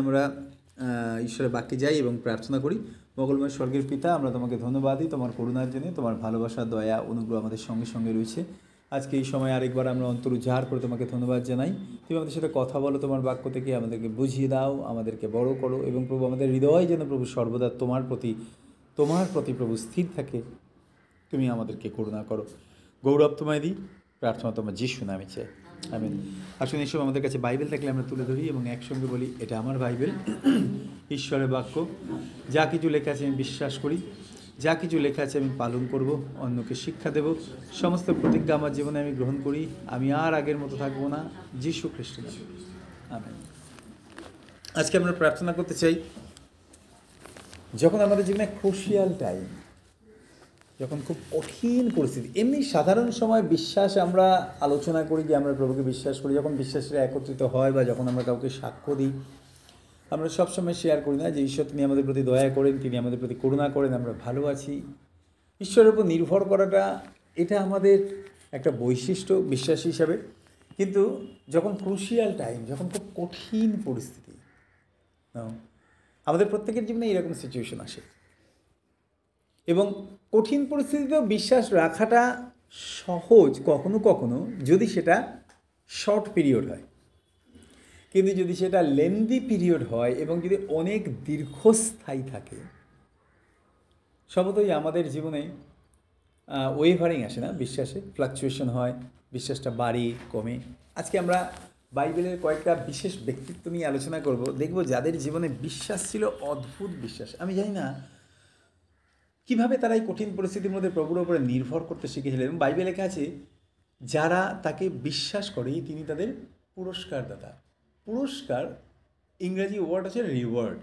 আমরা ঈশ্বরের বাক্যে যাই এবং প্রার্থনা করি। মঙ্গলময় স্বর্গের পিতা, আমরা তোমাকে ধন্যবাদ দিই তোমার করুণার জন্য, তোমার ভালোবাসা, দয়া, অনুগ্রহ আমাদের সঙ্গে সঙ্গে রয়েছে। আজকে এই সময় আরেকবার আমরা অন্তর উজাড় করে তোমাকে ধন্যবাদ জানাই। তুমি আমাদের সাথে কথা বলো, তোমার বাক্য থেকে আমাদেরকে বুঝিয়ে দাও, আমাদেরকে বড় করো এবং প্রভু আমাদের হৃদয় যেন প্রভু সর্বদা তোমার প্রতি প্রভু স্থির থাকে। তুমি আমাদেরকে করুণা করো। গৌরব তোমায় দিই, প্রার্থনা তোমার যিশু নামে চাই, আমিন। আসুন এসব আমাদের কাছে বাইবেল থাকলে আমরা তুলে ধরি এবং একসঙ্গে বলি, এটা আমার বাইবেল, ঈশ্বরের বাক্য। যা কিছু লেখা আছে আমি বিশ্বাস করি, যা কিছু লেখা আছে আমি পালন করব, অন্যকে শিক্ষা দেব। সমস্ত প্রতিজ্ঞা আমার জীবনে আমি গ্রহণ করি। আমি আর আগের মতো থাকবো না, যিশু খ্রিস্ট নামে, আমিন। আজকে আমরা প্রার্থনা করতে চাই, যখন আমাদের জীবনে ক্রুশিয়াল টাইম, যখন খুব কঠিন পরিস্থিতি, এমনি সাধারণ সময় বিশ্বাস আমরা আলোচনা করি যে আমরা প্রভুকে বিশ্বাস করি। যখন বিশ্বাসীরা একত্রিত হয় বা যখন আমরা কাউকে সাক্ষ্য দিই, আমরা সবসময় শেয়ার করি না যে ঈশ্বর তিনি আমাদের প্রতি দয়া করেন, তিনি আমাদের প্রতি করুণা করেন, আমরা ভালো আছি। ঈশ্বরের উপর নির্ভর করাটা এটা আমাদের একটা বৈশিষ্ট্য বিশ্বাসী হিসাবে। কিন্তু যখন ক্রুশিয়াল টাইম, যখন খুব কঠিন পরিস্থিতি, আমাদের প্রত্যেকের জীবনে এরকম সিচুয়েশন আসে এবং কঠিন পরিস্থিতিতেও বিশ্বাস রাখাটা সহজ কখনো কখনো, যদি সেটা শর্ট পিরিয়ড হয়। কিন্তু যদি সেটা লেন্দি পিরিয়ড হয় এবং যদি অনেক দীর্ঘস্থায়ী থাকে, স্বভাবতই আমাদের জীবনে ওয়েভারিং আসে না, বিশ্বাসে ফ্লাকচুয়েশন হয়, বিশ্বাসটা বাড়ে কমে। আজকে আমরা বাইবেলের কয়েকটা বিশেষ ব্যক্তিত্ব নিয়ে আলোচনা করব, দেখব যাদের জীবনে বিশ্বাস ছিল অদ্ভুত বিশ্বাস। আমি জানি না কীভাবে তারা এই কঠিন পরিস্থিতির মধ্যে প্রভুর উপরে নির্ভর করতে শিখেছিলেন। এবং বাইবেলে লেখা আছে, যারা তাকে বিশ্বাস করে তিনি তাদের পুরস্কারদাতা। পুরস্কার ইংরেজি ওয়ার্ড আছে রিওয়ার্ড,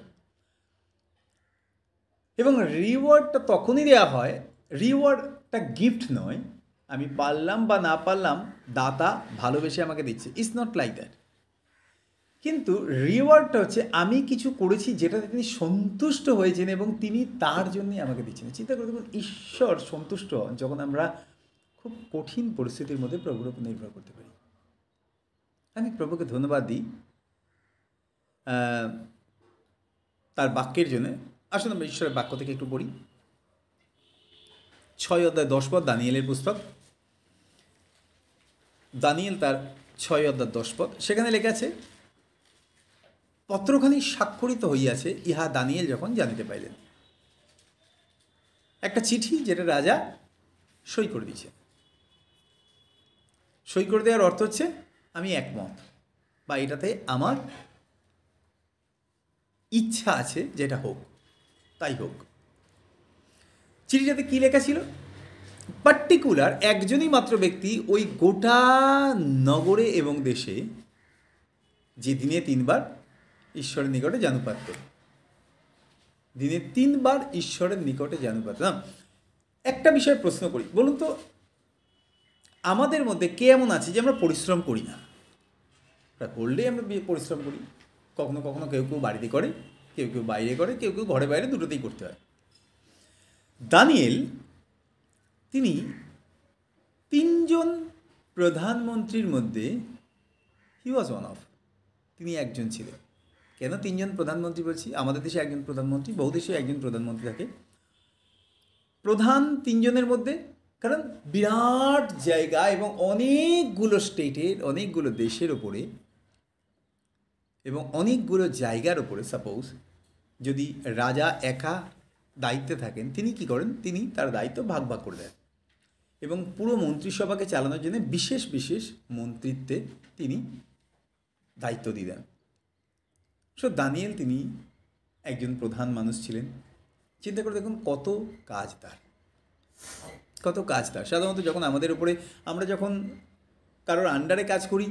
এবং রিওয়ার্ডটা তখনই দেওয়া হয়, রিওয়ার্ডটা গিফট নয়, আমি পারলাম বা না পারলাম, দাতা ভালোবেসে আমাকে দিচ্ছে, ইটস নট লাইক দ্যাট। কিন্তু রিওয়ার্ডটা হচ্ছে আমি কিছু করেছি যেটাতে তিনি সন্তুষ্ট হয়েছেন এবং তিনি তার জন্যই আমাকে দিচ্ছেন। চিন্তা করে দেখুন, ঈশ্বর সন্তুষ্ট হন যখন আমরা খুব কঠিন পরিস্থিতির মধ্যে প্রভুর উপর নির্ভর করতে পারি। আমি প্রভুকে ধন্যবাদ দিই তার বাক্যের জন্য। আসুন আমরা ঈশ্বরের বাক্য থেকে একটু পড়ি। 6 অধ্যায় 10 পদ, দানিয়েলের পুস্তক, দানিয়েল তার 6 অধ্যায় 10 পদ। সেখানে লেখা আছে, পত্রখানি স্বাক্ষরিত হইয়াছে, ইহা দানিয়েল যখন জানিতে পাইলেন। একটা চিঠি যেটা রাজা সই করে দিয়েছে। সই করে দেওয়ার অর্থ হচ্ছে আমি একমত, বা এটাতে আমার ইচ্ছা আছে যেটা হোক, তাই হোক। চিঠিটাতে কী লেখা ছিল? পার্টিকুলার একজনই মাত্র ব্যক্তি ওই গোটা নগরে এবং দেশে যে দিনে 3 বার ঈশ্বরের নিকটে জানুপাত করে, দিনে 3 বার ঈশ্বরের নিকটে জানুপাত। না, একটা বিষয়ে প্রশ্ন করি, বলুন তো, আমাদের মধ্যে কে এমন আছে যে আমরা পরিশ্রম করি না? করলেই আমরা পরিশ্রম করি। কখনো কখনো কেউ কেউ বাড়িতে করে, কেউ কেউ বাইরে করে, কেউ কেউ ঘরে বাইরে দুটোতেই করতে হয়। দানিয়েল তিনি 3 জন প্রধানমন্ত্রীর মধ্যে হি ওয়াজ ওয়ান অফ, তিনি একজন ছিলেন। কেন 3 জন প্রধানমন্ত্রী বলছি? আমাদের দেশে একজন প্রধানমন্ত্রী, বহু দেশে একজন প্রধানমন্ত্রী থাকে। প্রধান 3 জনের মধ্যে, কারণ বিরাট জায়গা এবং অনেকগুলো স্টেটের, অনেকগুলো দেশের ওপরে এবং অনেকগুলো জায়গার ওপরে সাপোজ যদি রাজা একা দায়িত্বে থাকেন, তিনি কি করেন? তিনি তার দায়িত্ব ভাগ ভাগ করে দেন এবং পুরো মন্ত্রিসভাকে চালানোর জন্য বিশেষ বিশেষ মন্ত্রিত্বে তিনি দায়িত্ব দিয়ে দেন। সো দানিয়েল তিনি একজন প্রধান মানুষ ছিলেন। চিন্তা করে দেখুন কত কাজ তার, কত কাজ তার। সাধারণত যখন আমাদের উপরে, আমরা যখন কারোর আন্ডারে কাজ করি,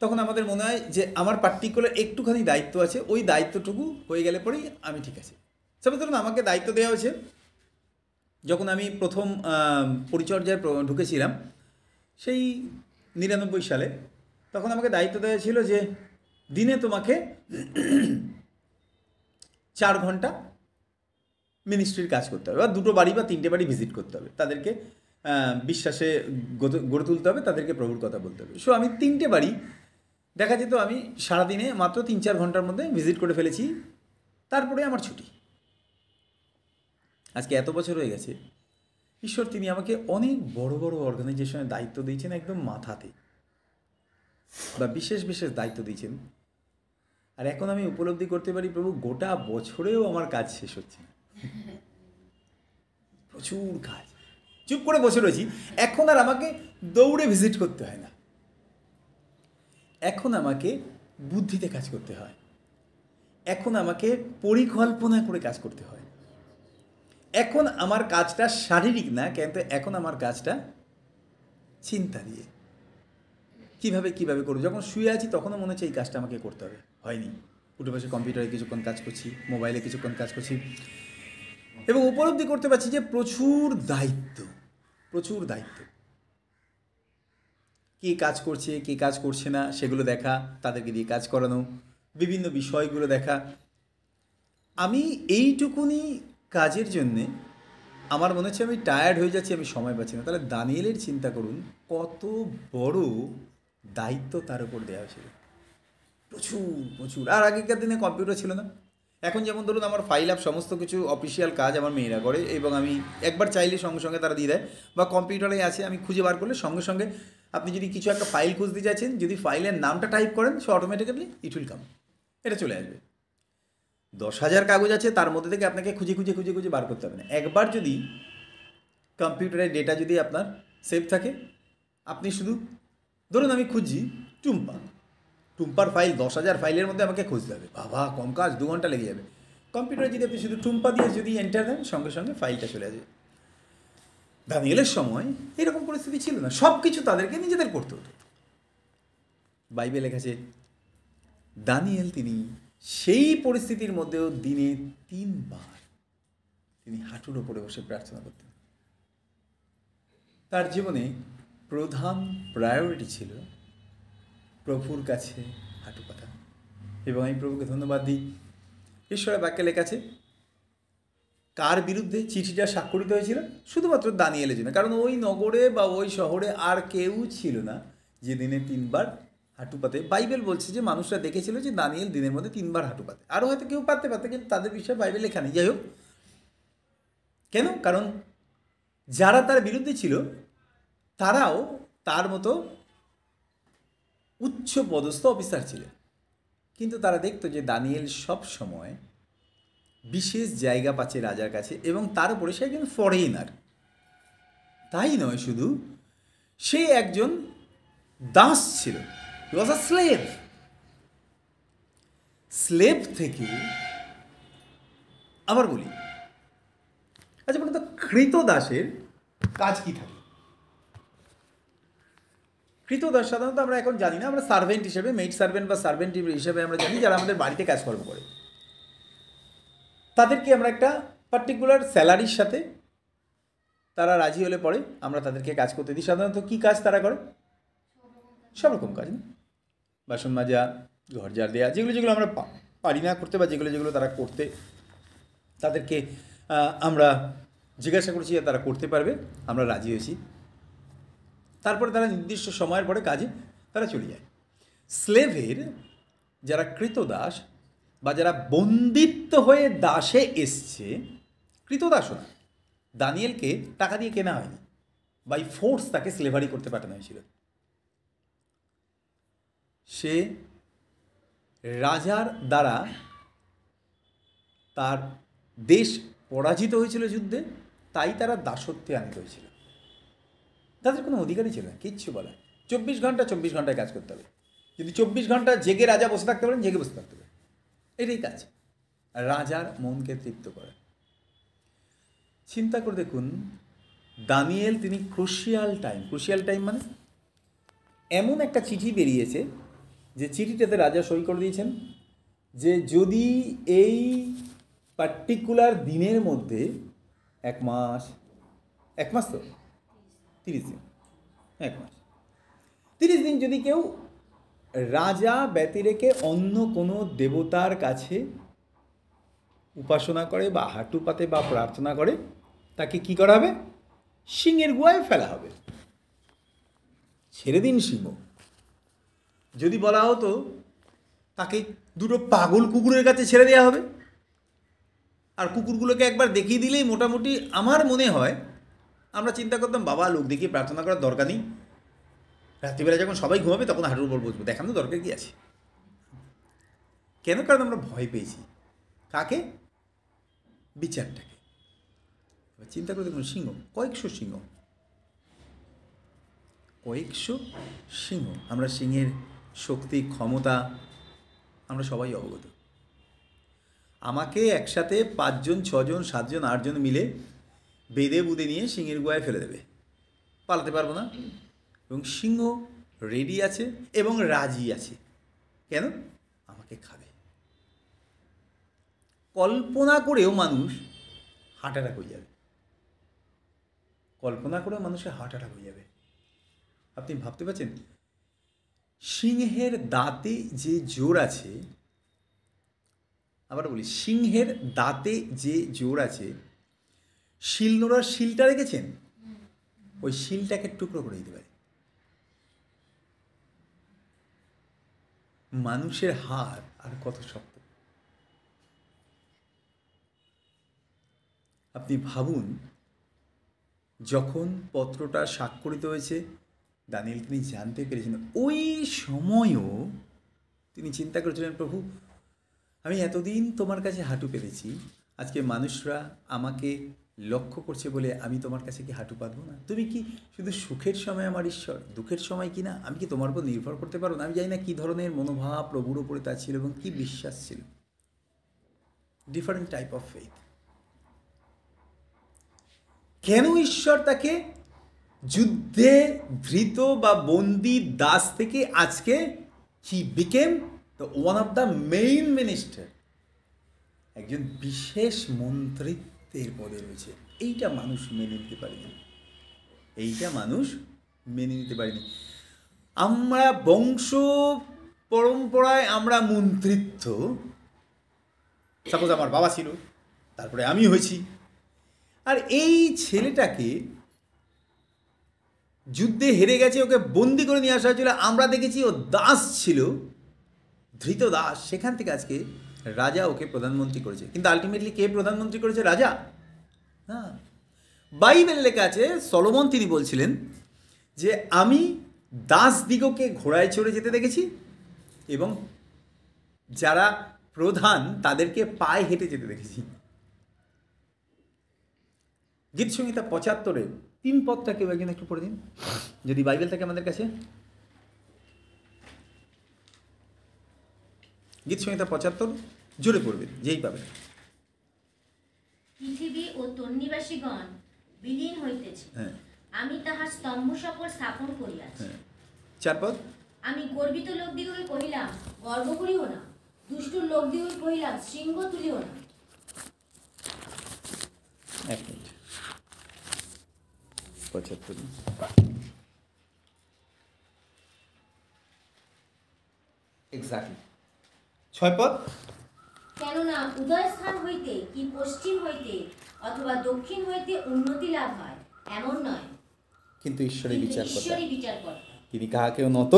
তখন আমাদের মনে হয় যে আমার পার্টিকুলার একটুখানি দায়িত্ব আছে, ওই দায়িত্বটুকু হয়ে গেলে পরেই আমি ঠিক আছে। সাপোজ ধরুন আমাকে দায়িত্ব দেওয়া হয়েছে, যখন আমি প্রথম পরিচর্যায় ঢুকেছিলাম সেই 99 সালে, তখন আমাকে দায়িত্ব দেওয়া ছিল যে দিনে তোমাকে 4 ঘন্টা মিনিস্ট্রির কাজ করতে হবে, বা 2টো বাড়ি বা 3টে বাড়ি ভিজিট করতে হবে, তাদেরকে বিশ্বাসে গড়ে তুলতে হবে, তাদেরকে প্রভুর কথা বলতে হবে। সো আমি 3টে বাড়ি দেখা যেত আমি সারাদিনে মাত্র 3-4 ঘন্টার মধ্যে ভিজিট করে ফেলেছি, তারপরে আমার ছুটি। আজকে এত বছর হয়ে গেছে, ঈশ্বর তিনি আমাকে অনেক বড় বড় অর্গানাইজেশনের দায়িত্ব দিয়েছেন একদম মাথাতে, বা বিশেষ বিশেষ দায়িত্ব দিয়েছেন। আর এখন আমি উপলব্ধি করতে পারি, প্রভু গোটা বছরেও আমার কাজ শেষ হচ্ছে না, প্রচুর কাজ। চুপ করে বসে রয়েছি, এখন আর আমাকে দৌড়ে ভিজিট করতে হয় না, এখন আমাকে বুদ্ধিতে কাজ করতে হয়, এখন আমাকে পরিকল্পনা করে কাজ করতে হয়। এখন আমার কাজটা শারীরিক না, কিন্তু এখন আমার কাজটা চিন্তা দিয়ে কিভাবে কিভাবে করবো। যখন শুয়ে আছি তখনও মনে হচ্ছে এই কাজটা আমাকে করতে হবে, হয়নি, উঠে বসে কম্পিউটারে কিছুক্ষণ কাজ করছি, মোবাইলে কিছুক্ষণ কাজ করছি, এবং উপলব্ধি করতে পারছি যে প্রচুর দায়িত্ব, প্রচুর দায়িত্ব। কে কাজ করছে কে কাজ করছে না সেগুলো দেখা, তাদেরকে দিয়ে কাজ করানো, বিভিন্ন বিষয়গুলো দেখা। আমি এইটুকুনি কাজের জন্যে আমার মনে হচ্ছে আমি টায়ার্ড হয়ে যাচ্ছি, আমি সময় পাচ্ছি না। তাহলে দানিয়েলের চিন্তা করুন, কত বড় দায়িত্ব তার উপর দেওয়া হয়েছিল, প্রচুর প্রচুর। আর আগেকার দিনে কম্পিউটার ছিল না। এখন যেমন ধরুন আমার ফাইল আপ সমস্ত কিছু অফিসিয়াল কাজ আমার মেয়েরা করে, এবং আমি একবার চাইলে সঙ্গে সঙ্গে তারা দিয়ে দেয়, বা কম্পিউটারে আছে, আমি খুঁজে বার করলে সঙ্গে সঙ্গে আপনি যদি কিছু একটা ফাইল খুঁজতে চাইছেন, যদি ফাইলের নামটা টাইপ করেন, সে অটোমেটিক্যালি ইট উইল কাম, এটা চলে আসবে। 10,000 কাগজ আছে, তার মধ্যে থেকে আপনাকে খুঁজে খুঁজে খুঁজে খুঁজে বার করতে হবে না। একবার যদি কম্পিউটারের ডেটা যদি আপনার সেভ থাকে, আপনি শুধু ধরুন আমি খুঁজছি টুম্পার ফাইল, 10,000 ফাইলের মধ্যে আমাকে খুঁজতে হবে, বাবা কম কাজ, 2 ঘন্টা লেগে যাবে। কম্পিউটারে যদি আপনি শুধু টুম্পা দিয়ে যদি এন্টার দেন, সঙ্গে সঙ্গে ফাইলটা চলে আসবে। দানিয়েলের সময় এরকম পরিস্থিতি ছিল না, সব কিছু তাদেরকে নিজেদের করতে হতো। বাইবেলে লেখা আছে দানিয়েল তিনি সেই পরিস্থিতির মধ্যেও দিনে 3 বার তিনি হাঁটুর ওপরে বসে প্রার্থনা করতেন। তার জীবনে প্রধান প্রায়োরিটি ছিল প্রভুর কাছে হাঁটু পাতা। এবং আমি প্রভুকে ধন্যবাদ দিই, ঈশ্বরের বাক্যে লেখা আছে কার বিরুদ্ধে চিঠিটা স্বাক্ষরিত হয়েছিল? শুধুমাত্র দানিয়েলের জন্য। কারণ ওই নগরে বা ওই শহরে আর কেউ ছিল না যে দিনে 3 বার হাঁটু পাতে। বাইবেল বলছে যে মানুষরা দেখেছিল যে দানিয়েল দিনের মধ্যে 3 বার হাঁটু পাতে, আরও হয়তো কেউ পাততে পারত, কিন্তু তাদের বিষয়ে বাইবেল লেখা নেই। যাই হোক, কেন? কারণ যারা তার বিরুদ্ধে ছিল তারাও তার মতো উচ্চ পদস্থ অফিসার ছিলেন, কিন্তু তারা দেখতো যে দানিয়েল সব সময় বিশেষ জায়গা পাচ্ছে রাজার কাছে, এবং তার উপরে সে একজন ফরেনার। তাই নয়, শুধু সে একজন দাস ছিল, হি ওয়াজ আ স্লেভ। স্লেভ থেকে আবার বলি, আচ্ছা বলুন তো, কৃতদাসের কাজ কি থাকে? কৃতদাস সাধারণত আমরা এখন জানি না, আমরা সার্ভেন্ট হিসেবে, মেইড সার্ভেন্ট বা সার্ভেন্ট হিসেবে আমরা জানি, যারা আমাদের বাড়িতে কাজকর্ম করে। তাদেরকে আমরা একটা পার্টিকুলার স্যালারির সাথে তারা রাজি হলে পরে আমরা তাদেরকে কাজ করতে দিই। সাধারণত কী কাজ তারা করে? সব রকম কাজ, বাসন মাজা, ঘর ঝাড় দেওয়া, যেগুলো যেগুলো আমরা পারি না করতে, বা যেগুলো যেগুলো তারা করতে, তাদেরকে আমরা জিজ্ঞাসা করছি যে তারা করতে পারবে, আমরা রাজি হয়েছি। তারপরে তারা নির্দিষ্ট সময়ের পরে কাজে তারা চলে যায়। স্লেভের যারা কৃতদাস বা যারা বন্দিত্ব হয়ে দাসে এসছে, কৃতদাসও না, দানিয়েলকে টাকা দিয়ে কেনা হয়নি, বাই ফোর্স তাকে স্লেভারি করতে পাঠানো হয়েছিল। সে রাজার দ্বারা তার দেশ পরাজিত হয়েছিল যুদ্ধে, তাই তারা দাসত্বে আনিত হয়েছিল। তাদের কোনো অধিকারই ছিল না, কিচ্ছু বলা। 24 ঘন্টায় কাজ করতে হবে। যদি 24 ঘন্টা জেগে রাজা বসে থাকতে পারেন, জেগে বসে থাকতে হবে, এটাই কাজ, রাজার মনকে তৃপ্ত করে। চিন্তা করে দেখুন, দানিয়েল তিনি ক্রুশিয়াল টাইম মানে এমন একটা চিঠি বেরিয়েছে যে চিঠিটাতে রাজা সই করে দিয়েছেন যে যদি এই পার্টিকুলার দিনের মধ্যে 1 মাস তো 30 দিন, 1 মাস 30 দিন যদি কেউ রাজা ব্যতি রেখে অন্য কোনো দেবতার কাছে উপাসনা করে বা হাঁটু পাতে বা প্রার্থনা করে, তাকে কি করা হবে? সিংহের গুহায় ফেলা হবে। ছেড়ে দিন সিংহ, যদি বলা হতো তাকে দুটো পাগল কুকুরের কাছে ছেড়ে দেওয়া হবে, আর কুকুরগুলোকে একবার দেখিয়ে দিলেই মোটামুটি আমার মনে হয় আমরা চিন্তা করতাম বাবা লোক দেখিয়ে প্রার্থনা করার দরকার নেই, রাত্রিবেলা যখন সবাই ঘুমাবে তখন হাঁটুর উপর বসবো, দেখানো দরকার কি আছে। কেন? কারণ আমরা ভয় পেয়েছি কাকে? বিচারটাকে। চিন্তা করে দেখুন, সিংহ, কয়েকশো সিংহ, আমরা সিংহের শক্তি ক্ষমতা আমরা সবাই অবগত। আমাকে একসাথে 5 জন 6 জন 7 জন 8 জন মিলে বেঁধে বুঁধে নিয়ে সিংহের গুহায় ফেলে দেবে, পালাতে পারবো না। এবং সিংহ রেডি আছে এবং রাজি আছে। কেন? আমাকে খাবে। কল্পনা করেও মানুষ হার্ট অ্যাটাক হয়ে যাবে, কল্পনা করেও মানুষের হার্ট অ্যাটাক হয়ে যাবে। আপনি ভাবতে পারছেন সিংহের দাঁতে যে জোর আছে, আবার বলি সিংহের দাঁতে যে জোর আছে, শিলনোড়ার শিলটা রেখেছেন, ওই শিলটাকে টুকরো করে দিতে পারে। মানুষের হাড় আর কত শক্ত! আপনি ভাবুন, যখন পত্রটা স্বাক্ষরিত হয়েছে দানিয়েল তিনি জানতে পেরেছেন, ওই সময়ও তিনি চিন্তা করেছিলেন, প্রভু আমি এতদিন তোমার কাছে হাঁটু পেতেছি, আজকে মানুষরা আমাকে লক্ষ্য করছে বলে আমি তোমার কাছে কি হাঁটু পাতবো না? তুমি কি শুধু সুখের সময় আমার ঈশ্বর, দুঃখের সময় কি না আমি কি তোমার উপর নির্ভর করতে পারো না? আমি জানি না কী ধরনের মনোভাব প্রভুর ওপরে তার ছিল এবং কী বিশ্বাস ছিল। Different type of faith. কেন ঈশ্বর তাকে যুদ্ধে ধৃত বা বন্দি দাস থেকে আজকে he became the one of the main minister, একজন বিশেষ মন্ত্রিত্বের পদে রয়েছে। এইটা মানুষ মেনে নিতে পারেনি, এইটা মানুষ মেনে নিতে পারেনি। আমরা বংশ পরম্পরায় আমরা মন্ত্রিত্ব, সাপোজ আমার বাবা ছিল, তারপরে আমি হয়েছি, আর এই ছেলেটাকে যুদ্ধে হেরে গেছে, ওকে বন্দি করে নিয়ে আসা হয়েছিল, আমরা দেখেছি ও দাস ছিল, ধৃত দাস, সেখান থেকে আজকে রাজা ওকে প্রধানমন্ত্রী করেছে। কিন্তু আলটিমেটলি কে প্রধানমন্ত্রী করেছে? রাজা না। বাইবেল লেখা আছে, সলোমন তিনি বলছিলেন যে আমি দাসদিগকে ঘোড়ায় চড়ে যেতে দেখেছি এবং যারা প্রধান তাদেরকে পায়ে হেঁটে যেতে দেখেছি। গীত সংহিতা 75-এ 3 পদটা কেউ একজন একটু পড়ে দিন, যদি বাইবেল থাকে আমাদের কাছে। গীত সংহিতা 75 জোরে পড়বেন, যেই পাবেন। পৃথিবী ও তন্নিবাসীগণ বিলীন হইতেছে, আমি তাহার স্তম্ভ সকল স্থাপন করিয়াছি। 4 পদ। আমি গর্বিত লোকদিগকে কহিলাম গর্ব করিও না, দুষ্ট লোকদিগকে কহিলাম শৃঙ্গ তুলিও না। 1 মিনিট। 75 এক্স্যাক্টলি 6 পদ। কেননা উদয় স্থান হইতে কি পশ্চিম হইতে অথবা দক্ষিণ হইতে উন্নতি লাভ হয় এমন নয়, কিন্তু ঈশ্বরের বিচারকর্তা, তিনি কাহাকেও নত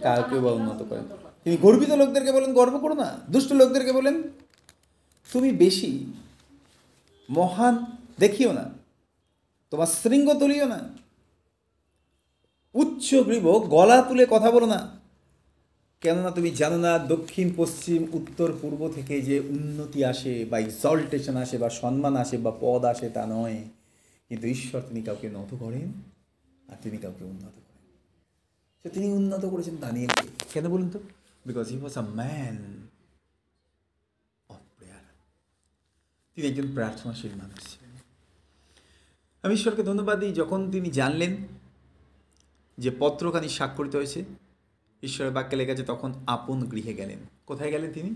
কাহাকেও বা উন্নত করেন। তিনি গর্বিত লোকদেরকে বলেন গর্ব করো না, দুষ্ট লোকদেরকে বলেন তুমি বেশি মহান দেখিও না, তোমার শৃঙ্গ তুলিও না, উচ্চ গ্রীব গলা তুলে কথা বলো না, কেননা তুমি জানো না দক্ষিণ পশ্চিম উত্তর পূর্ব থেকে যে উন্নতি আসে বা এক্সল্টেশন আসে বা সম্মান আসে বা পদ আসে তা নয়, কিন্তু ঈশ্বর তিনি কাউকে নত করেন আর তিনি কাউকে উন্নত করেন। তো তিনি উন্নত করেছেন দানিয়েলকে। কেন বলুন তো? Because he was a man of prayer. তিনি একজন প্রার্থনাশীল মানুষ ছিলেন। আমি ঈশ্বরকে ধন্যবাদ দিই, যখন তিনি জানলেন যে পত্রখানি স্বাক্ষরিত হয়েছে, ঈশ্বরের বাক্যে লেখা আছে তখন আপন গৃহে গেলেন। কোথায় গেলেন তিনি?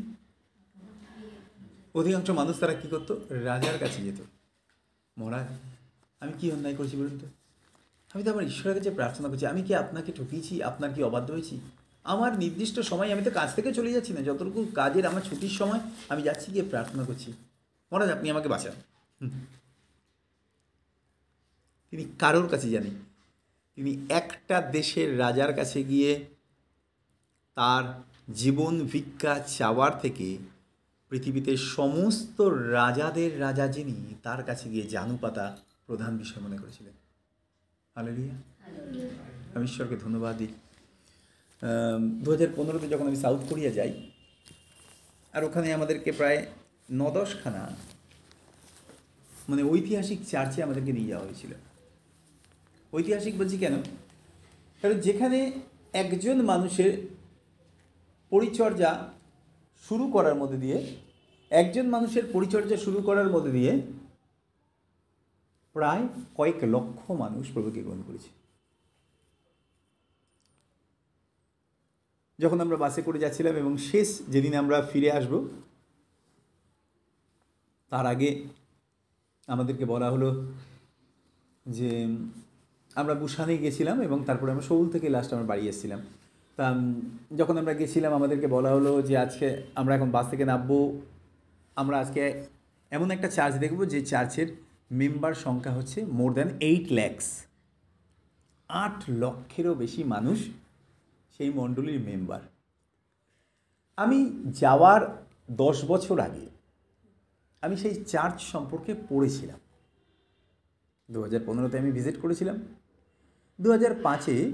অধিকাংশ মানুষ তারা কী করতো? রাজার কাছে যেত। মহারাজ আমি কি অন্যায় করেছি বলুন তো, আমি তো আমার ঈশ্বরের কাছে প্রার্থনা করছি, আমি কি আপনাকে ঠকিয়েছি, আপনার কি অবাধ্য হয়েছি? আমার নির্দিষ্ট সময়, আমি তো কাজ থেকে চলে যাচ্ছি না, যতটুকু কাজের আমার ছুটির সময় আমি যাচ্ছি গিয়ে প্রার্থনা করছি, মহারাজ আপনি আমাকে বাঁচান। তিনি কারোর কাছে জানি, তিনি একটা দেশের রাজার কাছে গিয়ে তার জীবন ভিক্ষা চাওয়ার থেকে পৃথিবীতে সমস্ত রাজাদের রাজা যিনি তার কাছে গিয়ে জানু পাতা প্রধান বিষয় মনে করেছিলেন। হালেলুয়া। আমি ঈশ্বরকে ধন্যবাদ দিই। 2015-তে যখন আমি সাউথ কোরিয়া যাই, আর ওখানে আমাদেরকে প্রায় 9-10খানা মানে ঐতিহাসিক চার্চে আমাদেরকে নিয়ে যাওয়া হয়েছিল। ঐতিহাসিক বলছি কেন? কারণ যেখানে একজন মানুষের পরিচর্যা শুরু করার মধ্যে দিয়ে প্রায় কয়েক লক্ষ মানুষ প্রভুকে গ্রহণ করেছে। যখন আমরা বাসে করে যাচ্ছিলাম এবং শেষ যেদিন আমরা ফিরে আসব তার আগে আমাদেরকে বলা হলো যে আমরা বুসানে গেছিলাম এবং তারপরে আমরা সৌল থেকে লাস্ট আমরা বাড়ি এসেছিলাম। তা যখন আমরা গেছিলাম আমাদেরকে বলা হলো যে আজকে আমরা এখন বাস থেকে নামবো, আমরা আজকে এমন একটা চার্চ দেখব যে চার্চের মেম্বার সংখ্যা হচ্ছে মোর দ্যান 8 lakhs। 8 লক্ষেরও বেশি মানুষ সেই মণ্ডলীর মেম্বার। আমি যাওয়ার 10 বছর আগে আমি সেই চার্চ সম্পর্কে পড়েছিলাম। 2015-তে আমি ভিজিট করেছিলাম। 2005-এ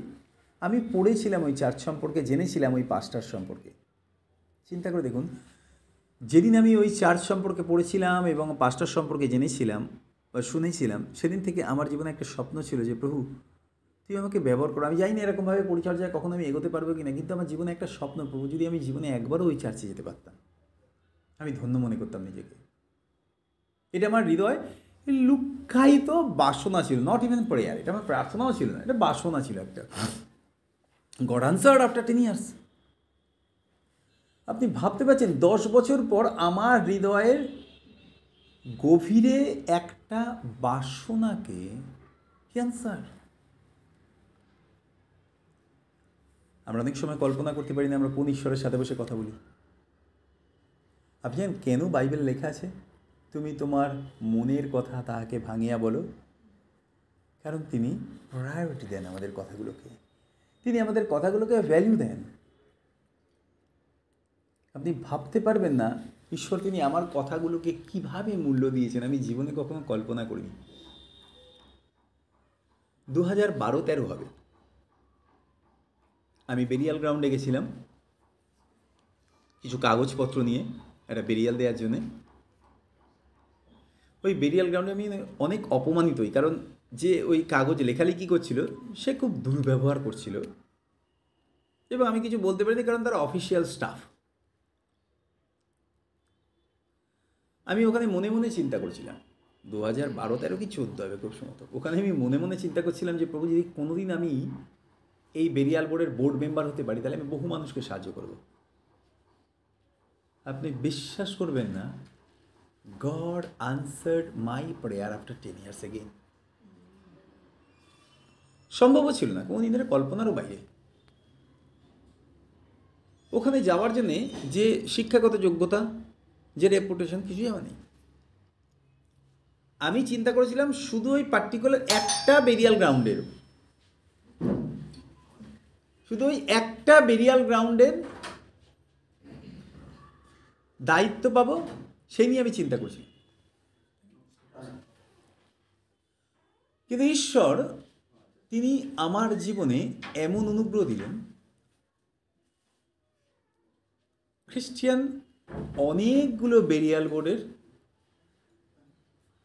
আমি পড়েছিলাম ওই চার্চ সম্পর্কে, জেনেছিলাম ওই পাস্টার সম্পর্কে। চিন্তা করে দেখুন, যেদিন আমি ওই চার্চ সম্পর্কে পড়েছিলাম এবং পাস্টার সম্পর্কে জেনেছিলাম বা শুনেছিলাম, সেদিন থেকে আমার জীবনে একটা স্বপ্ন ছিল যে প্রভু তুই আমাকে ব্যবহার করো। আমি জানি না এরকমভাবে পরিচর্যায় কখনো আমি এগোতে পারবো কি না, কিন্তু আমার জীবনে একটা স্বপ্ন, প্রভু যদি আমি জীবনে একবারও ওই চার্চে যেতে পারতাম আমি ধন্য মনে করতাম নিজেকে। এটা আমার হৃদয় লুকায়িত বাসনা ছিল, নট ইভেন প্রেয়ার। এটা আমার প্রার্থনাও ছিল না, এটা বাসনা ছিল একটা। God answered after 10 years। আপনি ভাবতে পারছেন 10 বছর পর আমার হৃদয়ের গভীরে একটা বাসনাকে ক্যান্সার। আমরা অনেক সময় কল্পনা করতে পারি না আমরা কোন ঈশ্বরের সাথে বসে কথা বলি। আপনি জানেন কেন বাইবেল লেখা আছে তুমি তোমার মনের কথা তাহাকে ভাঙিয়া বলো? কারণ তিনি প্রায়োরিটি দেন আমাদের কথাগুলোকে, তিনি আমাদের কথাগুলোকে ভ্যালু দেন। আপনি ভাবতে পারবেন না ঈশ্বর তিনি আমার কথাগুলোকে কিভাবে মূল্য দিয়েছেন, আমি জীবনে কখনো কল্পনা করিনি। 2012-13 হবে, আমি বেরিয়াল গ্রাউন্ডে গেছিলাম কিছু কাগজপত্র নিয়ে একটা বেরিয়াল দেওয়ার জন্যে। ওই বেরিয়াল গ্রাউন্ডে আমি অনেক অপমানিত হই, কারণ যে ওই কাগজ লেখালেখি করছিল সে খুব দুর্ব্যবহার করছিল এবং আমি কিছু বলতে পারিনি কারণ তার অফিসিয়াল স্টাফ। আমি ওখানে মনে মনে চিন্তা করছিলাম, 2012-13 কি 14 হবে খুব সম্ভবত, ওখানে আমি মনে মনে চিন্তা করছিলাম যে প্রভু যদি কোনোদিন আমি এই বেরিয়াল বোর্ডের বোর্ড মেম্বার হতে পারি তাহলে আমি বহু মানুষকে সাহায্য করব। আপনি বিশ্বাস করবেন না, god answered my prayer after 10 years again। সম্ভবও ছিল না, কোনো দিনের কল্পনারও বাইরে। ওখানে যাওয়ার জন্যে যে শিক্ষাগত যোগ্যতা, যে রেপুটেশন, কিছুই আমার নেই। আমি চিন্তা করেছিলাম শুধু ওই পার্টিকুলার একটা বেরিয়াল গ্রাউন্ডের, শুধু ওই একটা বেরিয়াল গ্রাউন্ডের দায়িত্ব পাবো সেই নিয়ে আমি চিন্তা করছি। কিন্তু ঈশ্বর তিনি আমার জীবনে এমন অনুগ্রহ দিলেন, খ্রিস্টিয়ান অনেকগুলো বেরিয়াল বোর্ডের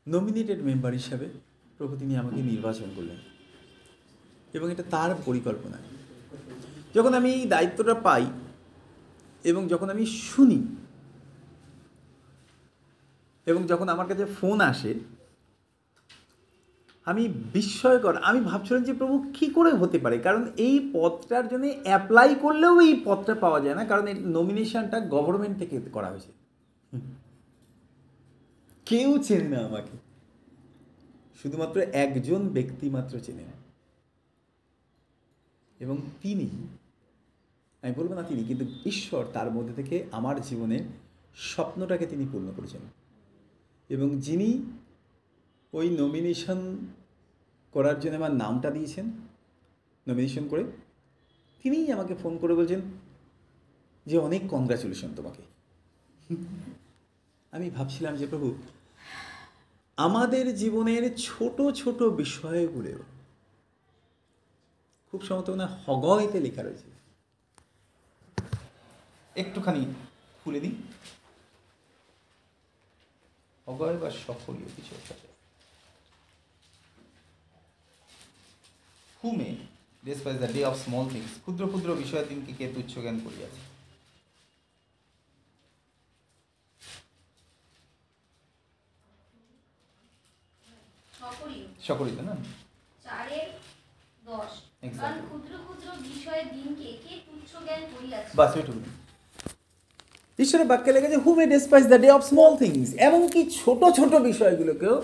নমিনেটেড মেম্বার হিসাবে প্রভু তিনি আমাকে নির্বাচন করলেন এবং এটা তার পরিকল্পনা। যখন আমি এই দায়িত্বটা পাই এবং যখন আমি শুনি এবং যখন আমার কাছে ফোন আসে, আমি বিস্ময়কর, আমি ভাবছিলাম যে প্রভু কী করে হতে পারে, কারণ এই পদটার জন্য অ্যাপ্লাই করলেও এই পদটা পাওয়া যায় না, কারণ এই নমিনেশনটা গভর্নমেন্ট থেকে করা হয়েছে। কেউ চেনে না আমাকে, শুধুমাত্র একজন ব্যক্তি মাত্র চেনে না, এবং তিনি, আমি বলবো না তিনি, কিন্তু ঈশ্বর তার মধ্যে থেকে আমার জীবনের স্বপ্নটাকে তিনি পূর্ণ করেছেন। এবং যিনি ওই নমিনেশন করার জন্য আমার নামটা দিয়েছেন, নমিনেশন করে, তিনিই আমাকে ফোন করে বলছেন যে অনেক কংগ্রাচুলেশন তোমাকে। আমি ভাবছিলাম যে প্রভু, আমাদের জীবনের ছোট ছোট বিষয়গুলো খুব সম্ভবত না হগয়তে লেখা রয়েছে, একটুখানি খুলে দিই, হগয় বা সফলীয় কিছু একটা। Who may despise the day of small things? ক্ষুদ্র ক্ষুদ্র বিষয়ের দিনকে কে তুচ্ছ জ্ঞান করিয়াছে। সকরিত না 4:10 কারণ ক্ষুদ্র ক্ষুদ্র বিষয়ের দিনকে কে তুচ্ছ জ্ঞান করিয়াছে। বাস এটুকু। ঈশ্বরের বাক্যে লেগেছে who may despise the day of small things, এমনকি ছোট ছোট বিষয়গুলোকেও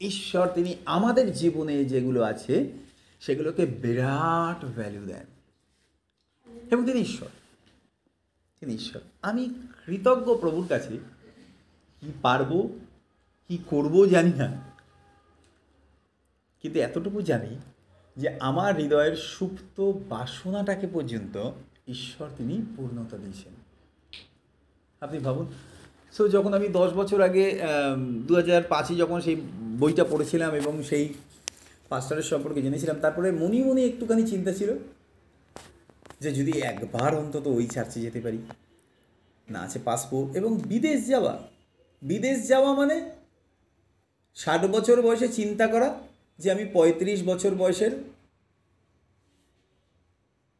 ঈশ্বর তিনি আমাদের জীবনে যেগুলো আছে সেগুলোকে বিরাট ভ্যালু দেন, এবং তিনি ঈশ্বর, তিনি ঈশ্বর। আমি কৃতজ্ঞ প্রভুর কাছে, কি পারবো কি করব জানি না, কিন্তু এতটুকু জানি যে আমার হৃদয়ের সুপ্ত বাসনাটাকে পর্যন্ত ঈশ্বর তিনি পূর্ণতা দিয়েছেন। আপনি ভাবুন, সো যখন আমি 10 বছর আগে 2005-এ যখন সেই বইটা পড়েছিলাম এবং সেই পাস্টারের সম্পর্কে জেনেছিলাম, তারপরে মনে মনে একটুখানি চিন্তা ছিল যে যদি একবার অন্তত ওই চার্চে যেতে পারি, না আছে পাসপোর্ট, এবং বিদেশ যাওয়া মানে 60 বছর বয়সে চিন্তা করা যে আমি 35 বছর বয়সের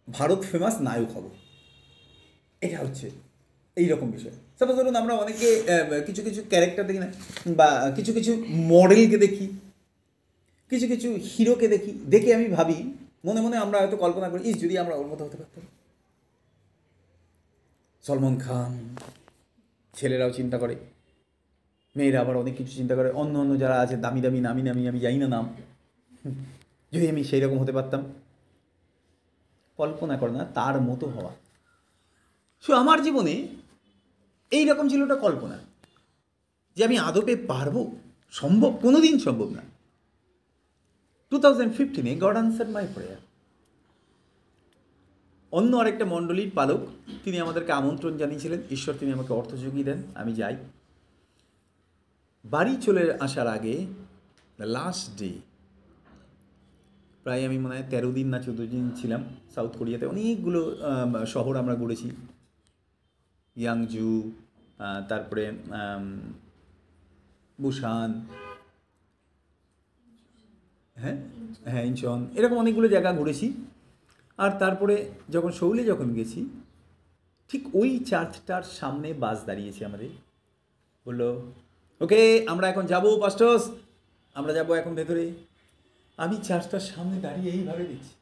ভারত ফেমাস নায়ক হব, এটা হচ্ছে এইরকম বিষয়। সাপোজ ধরুন আমরা অনেকে কিছু কিছু ক্যারেক্টার দেখি না, বা কিছু কিছু মডেলকে দেখি, কিছু কিছু হিরোকে দেখে আমি ভাবি মনে মনে, আমরা হয়তো কল্পনা করি যদি আমরা ওর মতো হতে পারতাম। সলমন খান, ছেলেরাও চিন্তা করে, মেয়েরা আবার অনেক কিছু চিন্তা করে, অন্য অন্য যারা আছে দামি দামি নামি নামি আমি জানি না নাম, যদি আমি সেই রকম হতে পারতাম, কল্পনা করে না তার মতো হওয়া। সো আমার জীবনে এই রকম ছিল ওটা কল্পনা, যে আমি আদপে পারবো, সম্ভব, কোনোদিন সম্ভব না। 2015-এ গড আনসার মাই প্রেয়ার। অন্য আরেকটা মণ্ডলীর পালক তিনি আমাদেরকে আমন্ত্রণ জানিয়েছিলেন, ঈশ্বর তিনি আমাকে অর্থ জুগিয়ে দেন, আমি যাই। বাড়ি চলে আসার আগে দ্য লাস্ট ডে, প্রায় আমি মনে হয় 13 দিন না 14 দিন ছিলাম সাউথ কোরিয়াতে। অনেকগুলো শহর আমরা ঘুরেছি, ইয়াংজু, তারপরে বুসান, হ্যাঁ ইনচন, এরকম অনেকগুলো জায়গা ঘুরেছি। আর তারপরে যখন সৌলে যখন গেছি, ঠিক ওই চার্চটার সামনে বাস দাঁড়িয়েছে আমাদের, বললো ওকে আমরা এখন যাবো পাস্টর্স, আমরা যাবো এখন ভেতরে। আমি চার্চটার সামনে দাঁড়িয়ে এইভাবে দেখছি।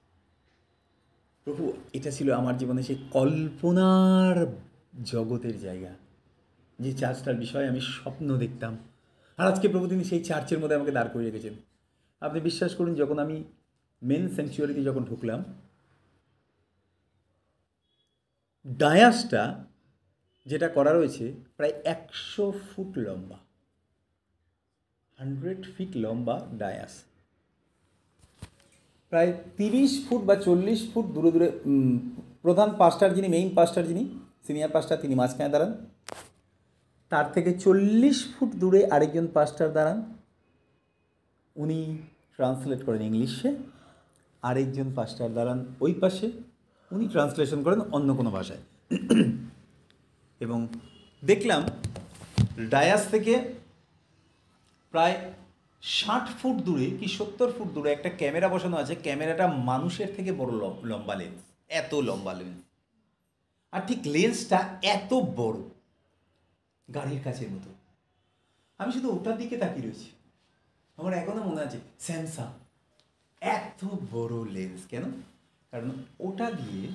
প্রভু, এটা ছিল আমার জীবনে সেই কল্পনার জগতের জায়গা, যে চার্চটার বিষয়ে আমি স্বপ্ন দেখতাম। আর আজকে প্রভু তিনি সেই চার্চের মধ্যে আমাকে দাঁড় করিয়ে রেখেছেন। আপনি বিশ্বাস করুন, যখন আমি মেন স্যাংচুয়ারিতে যখন ঢুকলাম, ডায়াসটা যেটা করা রয়েছে প্রায় 100 ফুট লম্বা, 100 ফিট লম্বা ডায়াস। প্রায় 30 ফুট বা 40 ফুট দূরে দূরে প্রধান পাস্টার যিনি, মেইন পাস্টার যিনি, সিনিয়র পাস্টার, তিনি মাঝখানে দাঁড়ান। তার থেকে 40 ফুট দূরে আরেকজন পাস্টার দাঁড়ান, উনি ট্রান্সলেট করেন ইংলিশে। আরেকজন পাস্টার দাঁড়ান ওই পাশে, উনি ট্রান্সলেশন করেন অন্য কোনো ভাষায়। এবং দেখলাম ডায়াস থেকে প্রায় 60 ফুট দূরে কি 70 ফুট দূরে একটা ক্যামেরা বসানো আছে। ক্যামেরাটা মানুষের থেকে বড় লম্বা লেন্স, এত লম্বা লেন্স, আর ঠিক লেন্সটা এত বড়, গাড়ির কাছের মতো। আমি শুধু ওটার দিকে তাকিয়ে রয়েছি। আমার এখনো মনে আছে স্যামসাং, এত বড় লেন্স কেন? কারণ ওটা দিয়ে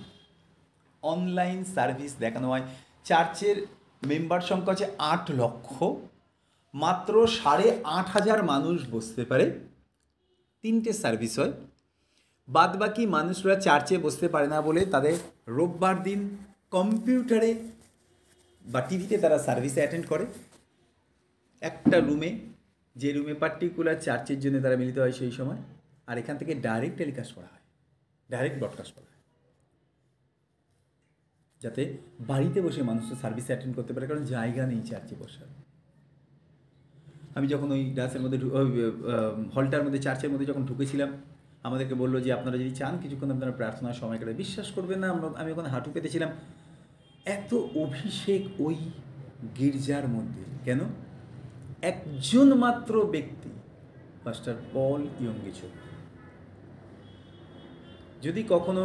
অনলাইন সার্ভিস দেখানো হয়। চার্চের মেম্বার সংখ্যা হচ্ছে 8 লক্ষ, মাত্র 8,500 মানুষ বসতে পারে, 3টে সার্ভিস হয়। বাদবাকি মানুষরা চার্চে বসতে পারে না বলে তাদের রোববার দিন কম্পিউটারে বা টিভিতে তারা সার্ভিসে অ্যাটেন্ড করে একটা রুমে, যে রুমে পার্টিকুলার চার্চের জন্য তারা মিলিত হয় সেই সময়। আর এখান থেকে ডাইরেক্ট টেলিকাস্ট করা হয়, ডাইরেক্ট ব্রডকাস্ট করা হয়। যাতে বাড়িতে বসে মানুষের সার্ভিস অ্যাটেন্ড করতে পারে, কারণ জায়গা নেই চার্চে বসার। আমি যখন ওই ডাসের মধ্যে হলটার মধ্যে, চার্চের মধ্যে যখন ঢুকেছিলাম, আমাদেরকে বললো যে আপনারা যদি চান কিছুক্ষণ আপনারা প্রার্থনার সময় কাটাতে। বিশ্বাস করবেন না, আমি ওখানে হাঁটু পেতেছিলাম। এত অভিষেক ওই গির্জার মধ্যে। কেন? একজন মাত্র ব্যক্তি, পাস্টার পল ইয়ঙ্গিচো। যদি কখনো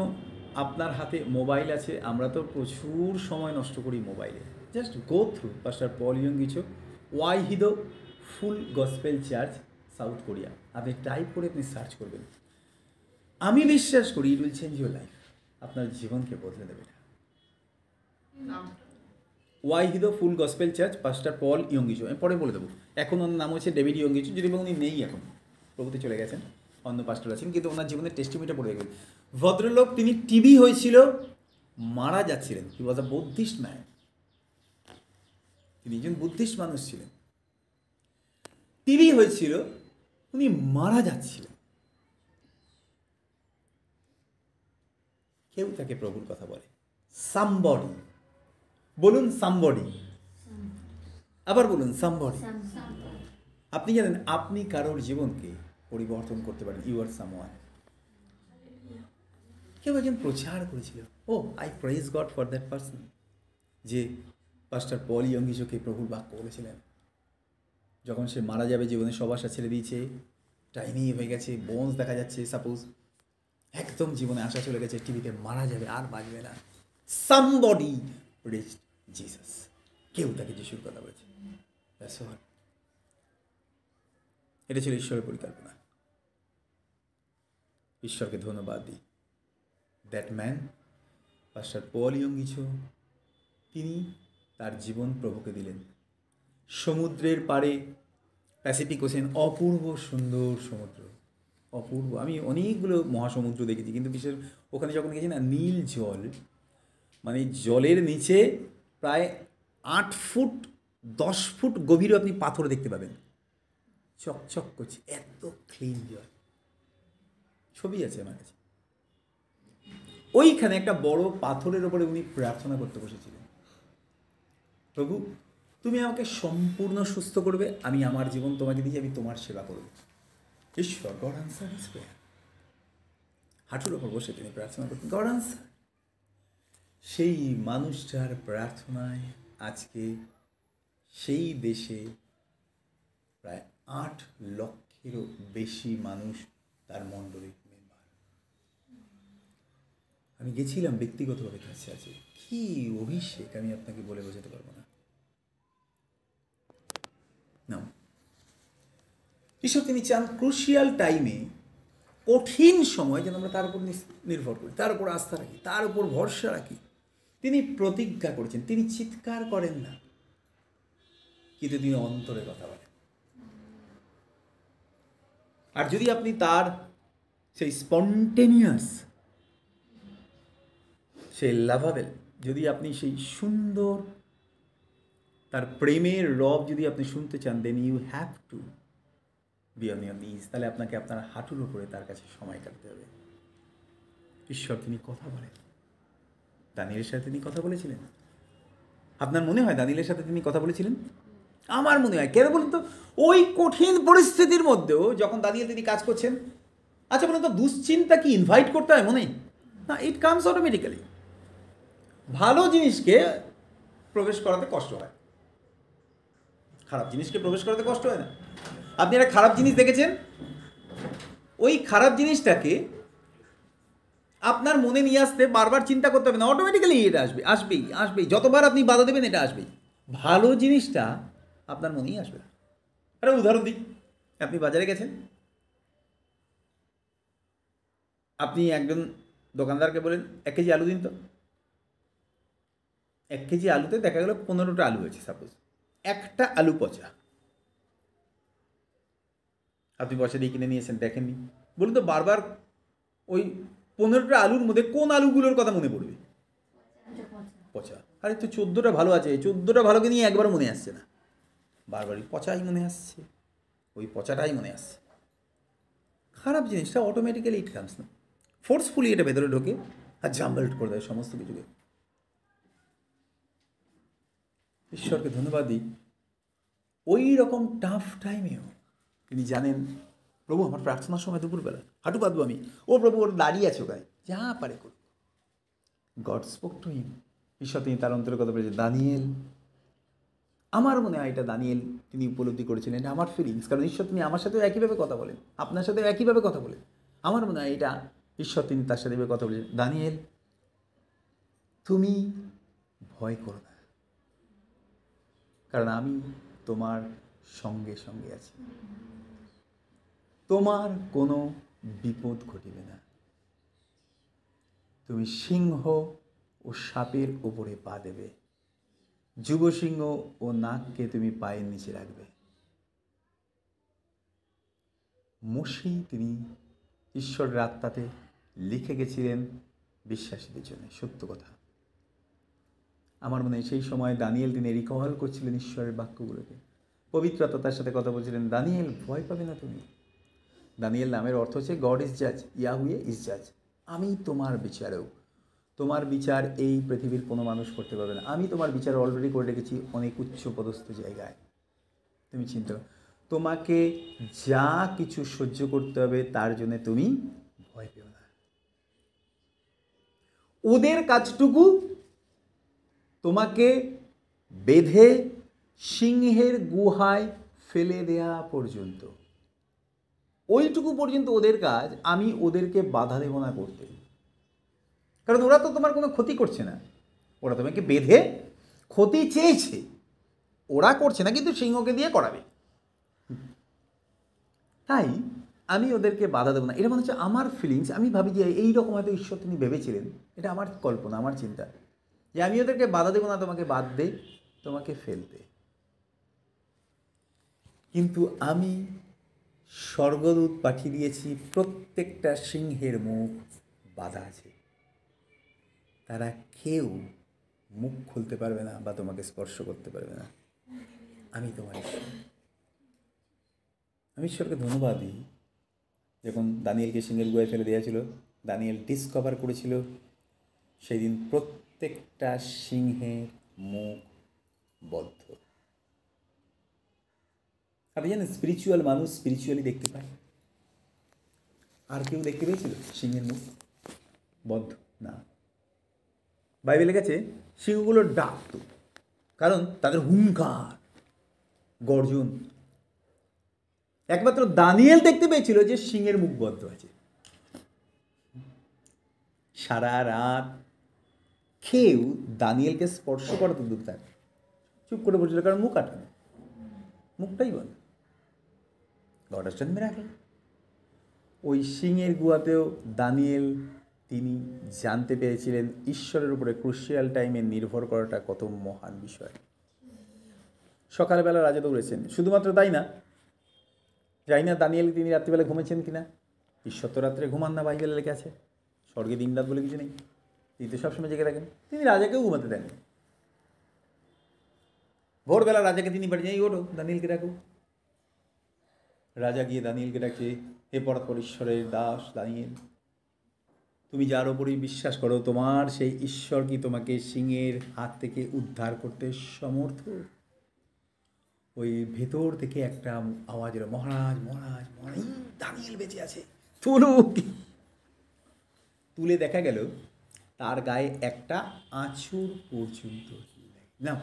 আপনার হাতে মোবাইল আছে, আমরা তো প্রচুর সময় নষ্ট করি মোবাইলে, জাস্ট গো থ্রু পাস্টার পল ইয়ঙ্গিচো ওয়াইহিদো ফুল গসপেল চার্চ সাউথ কোরিয়া। আপনি টাইপ করে আপনি সার্চ করবেন। আমি বিশ্বাস করি it will change your life, আপনার জীবনকে বদলে দেবে। ওয়াইহিদো ফুল গসপেল চার্চ, পাস্টার পল ইয়ঙ্গিচো। আমি পরে বলে দেবো। এখন ওনার নাম হচ্ছে ডেভিড ইয়ঙ্গিচো, যদি উনি নেই, এখন প্রভুতে চলে গেছেন, অন্য পাস্টার আছেন, কিন্তু ওনার জীবনের টেস্টিমিটা পড়ে গেল। ভদ্রলোক, তিনি টিবি হয়েছিল, মারা যাচ্ছিলেন। হি ওয়াজ আ বুদ্ধিস্ট ম্যান, তিনি একজন বুদ্ধিস্ট মানুষ ছিলেন। টিবি হয়েছিল, উনি মারা যাচ্ছিলেন। কেউ তাকে প্রভুর কথা বলে, সামবডি, বলুন সামবডি, আবার বলুন সামবডি। আপনি জানেন আপনি কারোর জীবনকে পরিবর্তন করতে পারেন। You are someone. কেউ একজন প্রচার করেছিল, oh I praise God for that person, যে পাস্টার পল ইয়ঙ্গিচোকে প্রভুর বাক্য বলেছিলেন। যখন সে মারা যাবে, জীবনে সব আশা ছেড়ে দিয়েছে, টাইনি হয়ে গেছে, বোনস দেখা যাচ্ছে, সাপোজ একদম জীবনে আশা চলে গেছে, টিভিতে মারা যাবে, আর বাঁচবে না। সামবডি প্রেজড জিসাস, কেউ তাকে যিশুর কথা বলেছে। এটা ছিল ঈশ্বরের পরিকল্পনা। ঈশ্বরকে ধন্যবাদ দিই। দ্যাট ম্যান পাস্টার পল ইয়ঙ্গিচো, তিনি তার জীবন প্রভুকে দিলেন। সমুদ্রের পাড়ে, প্যাসিফিক ওশেন, অপূর্ব সুন্দর সমুদ্র, অপূর্ব। আমি অনেকগুলো মহাসমুদ্র দেখেছি, কিন্তু বিশেষ ওখানে যখন গেছি না, নীল জল, মানে জলের নিচে প্রায় 8 ফুট 10 ফুট গভীরে আপনি পাথর দেখতে পাবেন, চকচক করছে, এত ক্লিন জল। ছবি আছে আমার কাছে। ওইখানে একটা বড় পাথরের ওপরে উনি প্রার্থনা করতে বসেছিলেন, প্রভু তুমি আমাকে সম্পূর্ণ সুস্থ করবে, আমি আমার জীবন তোমাকে দিয়ে, আমি তোমার সেবা করব। ঈশ্বর, গড আনসার হিজ প্রেয়ার। হাঁটুর ওপর বসে তিনি প্রার্থনা করতেন, গড আনসার। সেই মানুষটার প্রার্থনায় আজকে সেই দেশে প্রায় 8 লক্ষেরও বেশি মানুষ তার মণ্ডলীর মেম্বার। আমি গেছিলাম ব্যক্তিগতভাবে কাছে, আছে কি অভিষেক, আমি আপনাকে বলে বোঝাতে পারবো না। ঈশ্বর তিনি চান ক্রুশিয়াল টাইমে, কঠিন সময়, যেন আমরা তার উপর নির্ভর করি, তার উপর আস্থা রাখি, তার উপর ভরসা রাখি। তিনি প্রতিজ্ঞা করেছেন, তিনি চিৎকার করেন না, কিন্তু তিনি অন্তরে কথা বলেন। আর যদি আপনি তার সেই স্পন্টেনিয়াস, সেই লাভাবেল, যদি আপনি সেই সুন্দর তার প্রেমের রব যদি আপনি শুনতে চান, then you have to be on your knees. তাহলে আপনাকে আপনার হাঁটুর উপরে তার কাছে সময় কাটাতে হবে। ঈশ্বর তিনি কথা বলেন। দানিয়েলের সাথে তিনি কথা বলেছিলেন। আপনার মনে হয় দানিয়েলের সাথে তিনি কথা বলেছিলেন? আমার মনে হয়। কেন বলুন তো? ওই কঠিন পরিস্থিতির মধ্যেও যখন দানিয়েল তিনি কাজ করছেন, আচ্ছা বলুন তো, দুশ্চিন্তা কি ইনভাইট করতে হয় মনে? না, ইট কামস অটোমেটিক্যালি। ভালো জিনিসকে প্রবেশ করাতে কষ্ট হয়, খারাপ জিনিসকে প্রবেশ করাতে কষ্ট হয় না। আপনি একটা খারাপ জিনিস দেখেছেন, ওই খারাপ জিনিসটাকে আপনার মনে নিয়ে আসতে বারবার চিন্তা করতে হবে না, অটোমেটিক্যালি এটা আসবেই। যতবার আপনি বাধা দেবেন এটা আসবেই। ভালো জিনিসটা আপনার মনেই আসবে না। একটা উদাহরণ দিই। আপনি বাজারে গেছেন, আপনি একজন দোকানদারকে বলেন 1 কেজি আলু দিন তো। 1 কেজি আলুতে দেখা গেল 15টা আলু হয়েছে, সাপোজ একটা আলু পচা। আপনি পয়সা দিয়ে কিনে নিয়েছেন, দেখেননি। বলুন তো, বারবার ওই 15টা আলুর মধ্যে কোন আলুগুলোর কথা মনে পড়বে? পচা। আরে তো 14টা ভালো আছে, 14টা ভালোকে নিয়ে একবারও মনে আসছে না, বারবারই পচাই মনে আসছে, ওই পচাটাই মনে আসছে। খারাপ জিনিসটা অটোমেটিক্যালি ইট কামস না, ফোর্সফুলি এটা ভেতরে ঢোকে আর জাম্বলড করে দেয় সমস্ত কিছুকে। ঈশ্বরকে ধন্যবাদ দিই, ওই রকম টাফ টাইমেও তিনি জানেন প্রভু আমার প্রার্থনার সময় দুপুরবেলা হাঁটু পাতবো আমি, ও প্রভু ওর দাঁড়িয়ে আছে ওখানে, যা পারে করুক। God spoke to him. ঈশ্বর তিনি তার অন্তরের কথা বলেছেন। দানিয়েল, আমার মনে হয় এটা দানিয়েল তিনি উপলব্ধি করেছিলেন, এটা আমার ফিলিংস, কারণ ঈশ্বর তিনি আমার সাথেও একইভাবে কথা বলেন, আপনার সাথেও একইভাবে কথা বলেন। আমার মনে হয় এটা ঈশ্বর তিনি তার সাথে কথা বলেছেন, দানিয়েল তুমি ভয় করো না, কারণ আমি তোমার সঙ্গে সঙ্গে আছি, তোমার কোনো বিপদ ঘটিবে না, তুমি সিংহ ও সাপের উপরে পা দেবে, যুব সিংহ ও নাগকে তুমি পায়ের নিচে রাখবে। মোশে তিনি ঈশ্বরের আত্মাতে লিখে গেছিলেন বিশ্বাসীদের জন্য সত্য কথা। আমার মনে হয় সেই সময় দানিয়েল তিনি রিকল করছিলেন ঈশ্বরের বাক্যগুলোকে, পবিত্র আত্মা তার সাথে কথা বলছিলেন, দানিয়েল ভয় পাবে না তুমি। দানিয়েল নামের অর্থ হচ্ছে গড ইজ জাজ, ইয়াহুয়ে ইজ জাজ, আমি তোমার বিচারক, তোমার বিচার এই পৃথিবীর কোনো মানুষ করতে পারবে না, আমি তোমার বিচার অলরেডি করে রেখেছি অনেক উচ্চ পদস্থ জায়গায়, তুমি চিন্তা করো, তোমাকে যা কিছু সহ্য করতে হবে তার জন্য তুমি ভয় পেও না। ওদের কাজটুকু তোমাকে বেঁধে সিংহের গুহায় ফেলে দেয়া পর্যন্ত, ওইটুকু পর্যন্ত ওদের কাজ, আমি ওদেরকে বাধা দেব না করতে, কারণ ওরা তো তোমার কোনো ক্ষতি করছে না, ওরা তোমাকে বেঁধে ক্ষতি চেয়েছে, ওরা করছে না কিন্তু সিংহকে দিয়ে করাবে, তাই আমি ওদেরকে বাধা দেবো না। এটা মনে হচ্ছে আমার ফিলিংস, আমি ভাবি যে এইরকম হয়তো ঈশ্বর তিনি ভেবেছিলেন, এটা আমার কল্পনা, আমার চিন্তা, যে আমি ওদেরকে বাধা দেবো না তোমাকে বাঁধতে, তোমাকে ফেলতে, কিন্তু আমি স্বর্গদূত পাঠিয়ে দিয়েছি, প্রত্যেকটা সিংহের মুখ বাঁধা আছে, তারা কেউ মুখ খুলতে পারবে না বা তোমাকে স্পর্শ করতে পারবে না, আমি তোমার ঈশ্বর। আমি ঈশ্বরকে ধন্যবাদ দিই, যখন দানিয়েলকে সিংহের গুহায় ফেলে দেওয়া ছিল, দানিয়েল ডিসকভার করেছিল সেই দিন প্রত্যেকটা সিংহের মুখ বদ্ধ। আপনি জানেন স্পিরিচুয়াল মানুষ স্পিরিচুয়ালি দেখতে পায়, আর কেউ দেখতে পেয়েছিল সিংহের মুখ বদ্ধ? না। বাইবেলে গেছে সিংহগুলো ডাকত, কারণ তাদের হুঙ্কার গর্জন, একমাত্র দানিয়েল দেখতে পেয়েছিল যে সিংহের মুখ বদ্ধ আছে। সারা রাত কেউ দানিয়েলকে স্পর্শ করা তো দূর থাকে, চুপ করে বসছিল, কারণ মুখ আটানো, মুখটাই বন্ধ। God has done miracle. ওই সিংহের গুহাতেও দানিয়েল তিনি জানতে পেরেছিলেন ঈশ্বরের উপরে ক্রুশিয়াল টাইমে নির্ভর করাটা কত মহান বিষয়। সকালবেলা রাজা দৌড়েছেন, শুধুমাত্র তাই না, জানি না দানিয়েল তিনি রাত্রিবেলা ঘুমেছেন কিনা, ঈশ্বর তো রাত্রে ঘুমান না, বাইবেলে লেখা আছে, স্বর্গে দিন রাত বলে কিছু নেই, তিনি তো সবসময় জেগে থাকেন, তিনি রাজাকেও ঘুমাতে দেন। ভোরবেলা রাজাকে তিনি বাড়ি যাই, ওঠো দানিয়েলকে ডাকো। রাজা গিয়ে দানিয়েলকে ডাকে, হে পরাৎপর ঈশ্বরের দাস দানিয়েল, তুমি যার ওপরেই বিশ্বাস করো, তোমার সেই ঈশ্বর কি তোমাকে সিংহের হাত থেকে উদ্ধার করতে সমর্থ? ওই ভেতর থেকে একটা আওয়াজ এলো, মহারাজ মহারাজ মহারাজ, দানিয়েল বেঁচে আছে, তুলুক। তুলে দেখা গেল তার গায়ে একটা আঁচড় পর্যন্ত না।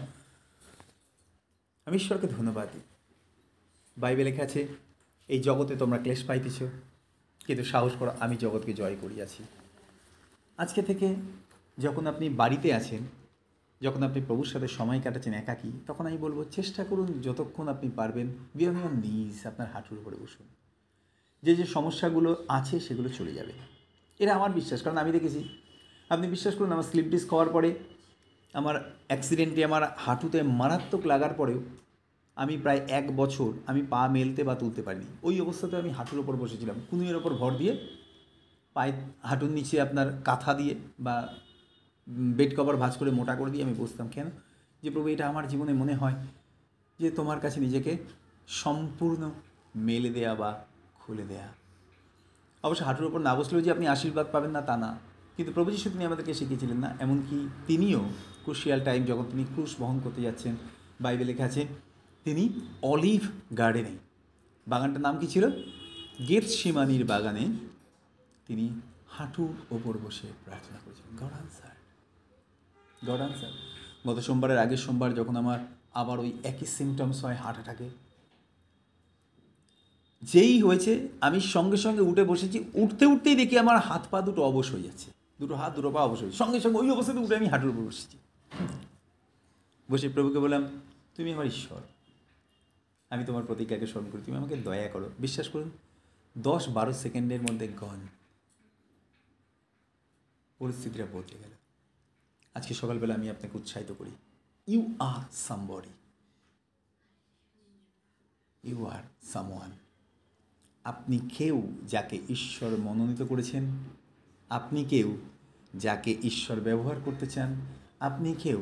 আমি ঈশ্বরকে ধন্যবাদ দিই, বাইবেলে লেখা আছে এই জগতে তোমরা ক্লেশ পাইতেছ, কিন্তু সাহস করো, আমি জগৎকে জয় করিয়াছি। আজকে থেকে যখন আপনি বাড়িতে আছেন, যখন আপনি প্রভুর সাথে সময় কাটাচ্ছেন একাকী, তখন আমি বলবো চেষ্টা করুন যতক্ষণ আপনি পারবেন বি অন ইওর নিজ, আপনার হাঁটুর উপরে বসুন, যে যে সমস্যাগুলো আছে সেগুলো চলে যাবে, এটা আমার বিশ্বাস। কারণ আমি দেখেছি, আপনি বিশ্বাস করুন, আমার স্লিপ ডিস্ক হওয়ার পরে, আমার অ্যাক্সিডেন্টে আমার হাঁটুতে মারাত্মক লাগার পরেও আমি প্রায় 1 বছর আমি পা মেলতে বা তুলতে পারিনি। ওই অবস্থাতে আমি হাঁটুর ওপর বসেছিলাম, কুনুইয়ের ওপর ভর দিয়ে, পায়ে হাঁটুর নিচে আপনার কাঁথা দিয়ে বা বেড কভার ভাঁজ করে মোটা করে দিয়ে আমি বসতাম। কেন? যে প্রভু, এটা আমার জীবনে মনে হয় যে তোমার কাছে নিজেকে সম্পূর্ণ মেলে দেয়া বা খুলে দেয়া। অবশ্য হাঁটুর ওপর না বসলেও যে আপনি আশীর্বাদ পাবেন না তা না, কিন্তু প্রভু যিশু তিনি আমাদেরকে শিখিয়েছিলেন না, এমনকি তিনিও ক্রুশিয়াল টাইম যখন তিনি ক্রুশ বহন করতে যাচ্ছেন, বাইবেলে লেখা আছে তিনি অলিভ গার্ডেনে, বাগানটার নাম কি ছিল? গেতসেমানির বাগানে তিনি হাঁটুর ওপর বসে প্রার্থনা করেছিলেন। God answer, god answer. গত সোমবারের আগের সোমবার যখন আমার আবার ওই একই সিমটমস হয় হার্ট অ্যাটাকে, যেই হয়েছে আমি সঙ্গে সঙ্গে উঠে বসেছি, উঠতে উঠতেই দেখি আমার হাত পা দুটো অবশ হয়ে যাচ্ছে, দুটো হাত দুটো পা অবশ হয়ে, সঙ্গে সঙ্গে ওই অবস্থাতে উঠে আমি হাঁটুর উপর বসেছি। বসে প্রভুকে বললাম, তুমি আমার ঈশ্বর, আমি তোমার প্রতিজ্ঞাকে স্মরণ করি, তুমি আমাকে দয়া করো। বিশ্বাস করুন 10-12 সেকেন্ডের মধ্যে গন, পরিস্থিতিটা বদলে গেল। আজকে সকালবেলা আমি আপনাকে উৎসাহিত করি, you are somebody, you are someone. আপনি কেউ যাকে ঈশ্বর মনোনীত করেছেন, আপনি কেউ যাকে ঈশ্বর ব্যবহার করতে চান, আপনি কেউ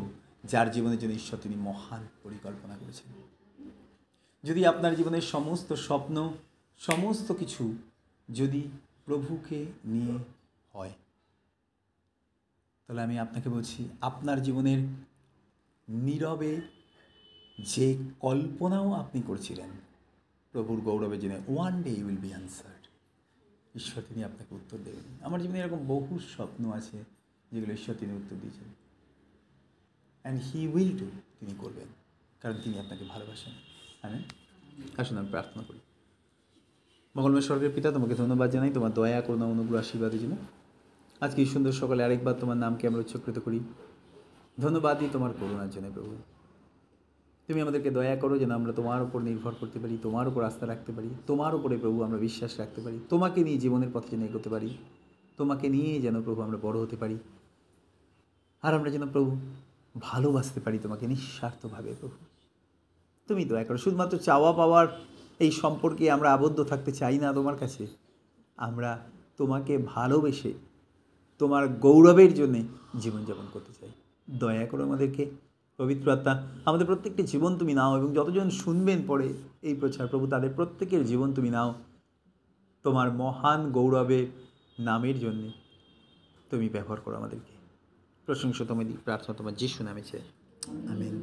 যার জীবনের জন্য ঈশ্বর তিনি মহান পরিকল্পনা করেছেন। যদি আপনার জীবনের সমস্ত স্বপ্ন, সমস্ত কিছু যদি প্রভুকে নিয়ে হয়, তাহলে আমি আপনাকে বলছি, আপনার জীবনের নীরবে যে কল্পনাও আপনি করছিলেন প্রভুর গৌরবের জন্য, one day you will be answered. ঈশ্বর তিনি আপনাকে উত্তর দেবেন। আমার জীবনে এরকম বহু স্বপ্ন আছে যেগুলো ঈশ্বর তিনি উত্তর দিয়েছেন, অ্যান্ড হি উইল ডু, তিনি করবেন, কারণ তিনি আপনাকে ভালোবাসেন। হ্যাঁ, আসুন আমি প্রার্থনা করি। মঙ্গলময় স্বর্গের পিতা, তোমাকে ধন্যবাদ জানাই তোমার দয়া, করুণা, অনুগ্রহ, আশীর্বাদের জন্য। আজকে এই সুন্দর সকালে আরেকবার তোমার নামকে আমরা উৎসর্গিত করি। ধন্যবাদ দিই তোমার করুণার জন্য প্রভু। তুমি আমাদেরকে দয়া করো যেন আমরা তোমার উপর নির্ভর করতে পারি, তোমার উপর আস্থা রাখতে পারি, তোমার উপরে প্রভু আমরা বিশ্বাস রাখতে পারি, তোমাকে নিয়ে জীবনের পথে যেন এগোতে পারি, তোমাকে নিয়ে যেন প্রভু আমরা বড় হতে পারি, আর আমরা যেন প্রভু ভালোবাসতে পারি তোমাকে নিঃস্বার্থভাবে। প্রভু তুমি দয়া করো। শুধুমাত্র চাওয়া পাওয়ার এই সম্পর্কে আমরা আবদ্ধ থাকতে চাই না তোমার কাছে, আমরা তোমাকে ভালোবেসে তোমার গৌরবের জন্যে জীবনযাপন করতে চাই। দয়া করো আমাদেরকে। পবিত্র আত্মা, আমাদের প্রত্যেকটি জীবন তুমি নাও, এবং যতজন শুনবেন পরে এই প্রচার প্রভু, তাদের প্রত্যেকের জীবন তুমি নাও তোমার মহান গৌরবের নামের জন্যে তুমি ব্যবহার করো আমাদেরকে। প্রশংসা তোমায় দিই, প্রার্থনা তোমার যিশু নামে চাই, আমেন।